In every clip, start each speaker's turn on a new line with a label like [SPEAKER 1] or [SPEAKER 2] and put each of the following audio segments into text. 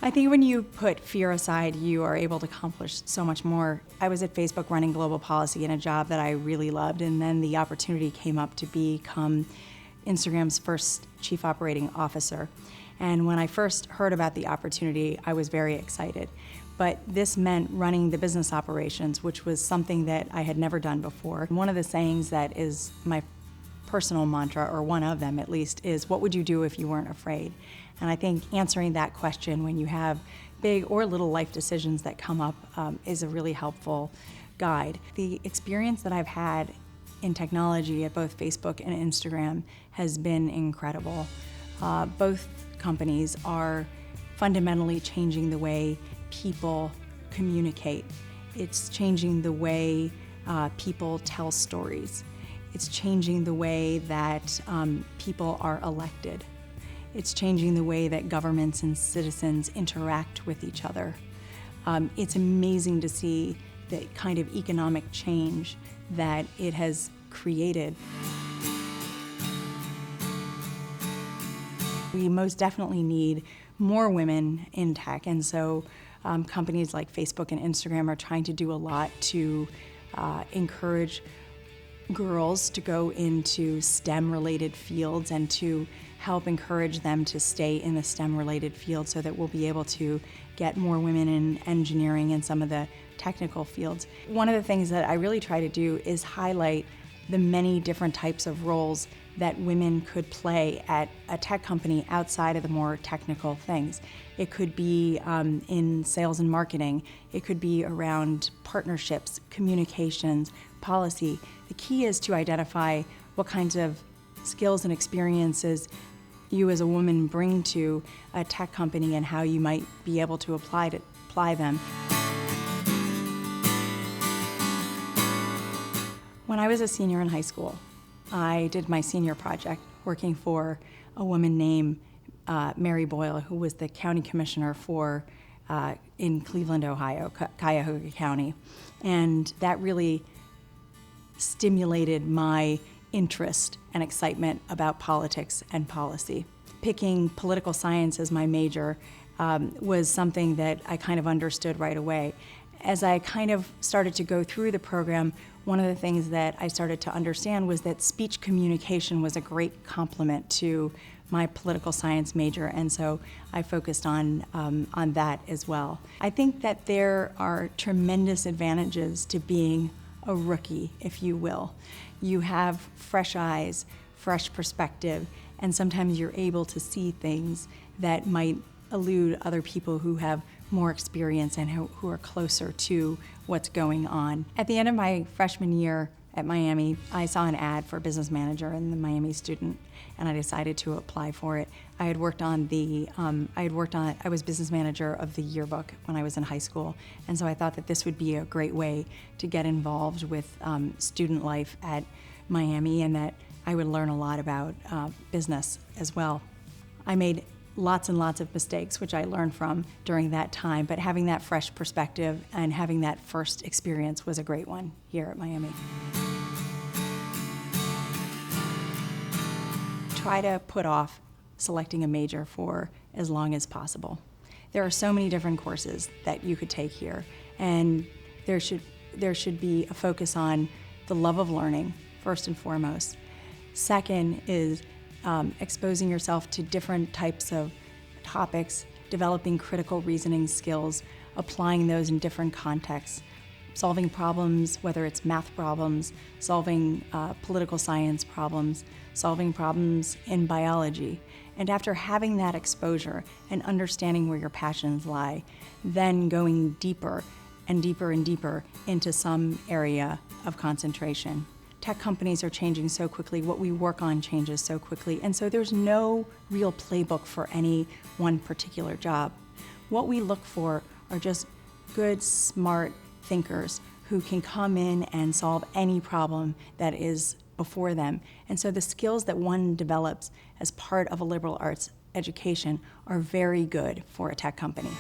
[SPEAKER 1] I think when you put fear aside, you are able to accomplish so much more. I was at Facebook running global policy in a job that I really loved, and then the opportunity came up to become Instagram's first chief operating officer. And when I first heard about the opportunity, I was very excited. But this meant running the business operations, which was something that I had never done before. One of the sayings that is my personal mantra, or one of them at least, is what would you do if you weren't afraid? And I think answering that question when you have big or little life decisions that come up is a really helpful guide. The experience that I've had in technology at both Facebook and Instagram has been incredible. Both companies are fundamentally changing the way people communicate. It's changing the way people tell stories. It's changing the way that people are elected. It's changing the way that governments and citizens interact with each other. It's amazing to see the kind of economic change that it has created. We most definitely need more women in tech, and so companies like Facebook and Instagram are trying to do a lot to encourage girls to go into STEM-related fields and to help encourage them to stay in the STEM-related field so that we'll be able to get more women in engineering and some of the technical fields. One of the things that I really try to do is highlight the many different types of roles that women could play at a tech company outside of the more technical things. It could be in sales and marketing. It could be around partnerships, communications, policy. The key is to identify what kinds of skills and experiences you as a woman bring to a tech company and how you might be able to apply them. When I was a senior in high school, I did my senior project working for a woman named Mary Boyle, who was the county commissioner in Cleveland, Ohio, Cuyahoga County. And that really stimulated my interest and excitement about politics and policy. Picking political science as my major was something that I kind of understood right away. As I kind of started to go through the program, one of the things that I started to understand was that speech communication was a great complement to my political science major, and so I focused on that as well. I think that there are tremendous advantages to being a rookie, if you will. You have fresh eyes, fresh perspective, and sometimes you're able to see things that might elude other people who have more experience and who are closer to what's going on. At the end of my freshman year at Miami, I saw an ad for business manager in the Miami Student, and I decided to apply for it. I was business manager of the yearbook when I was in high school, and so I thought that this would be a great way to get involved with student life at Miami, and that I would learn a lot about business as well. I made lots and lots of mistakes, which I learned from during that time, but having that fresh perspective and having that first experience was a great one here at Miami. Try to put off selecting a major for as long as possible. There are so many different courses that you could take here, and there should be a focus on the love of learning, first and foremost. Second is exposing yourself to different types of topics, developing critical reasoning skills, applying those in different contexts, solving problems, whether it's math problems, solving political science problems, solving problems in biology. And after having that exposure and understanding where your passions lie, then going deeper and deeper and deeper into some area of concentration. Tech companies are changing so quickly, what we work on changes so quickly, and so there's no real playbook for any one particular job. What we look for are just good, smart thinkers who can come in and solve any problem that is before them. And so the skills that one develops as part of a liberal arts education are very good for a tech company.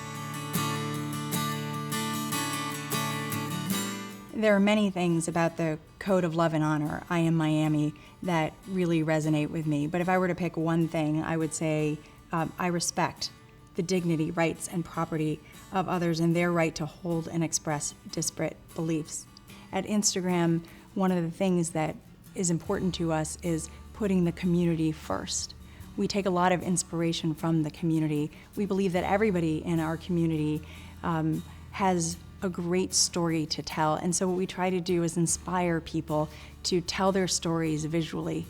[SPEAKER 1] There are many things about the Code of Love and Honor, I Am Miami, that really resonate with me. But if I were to pick one thing, I would say I respect the dignity, rights, and property of others and their right to hold and express disparate beliefs. At Instagram, one of the things that is important to us is putting the community first. We take a lot of inspiration from the community. We believe that everybody in our community has a great story to tell, and so what we try to do is inspire people to tell their stories visually.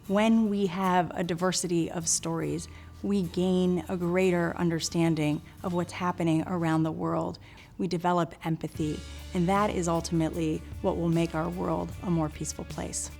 [SPEAKER 1] When we have a diversity of stories, we gain a greater understanding of what's happening around the world. We develop empathy, and that is ultimately what will make our world a more peaceful place.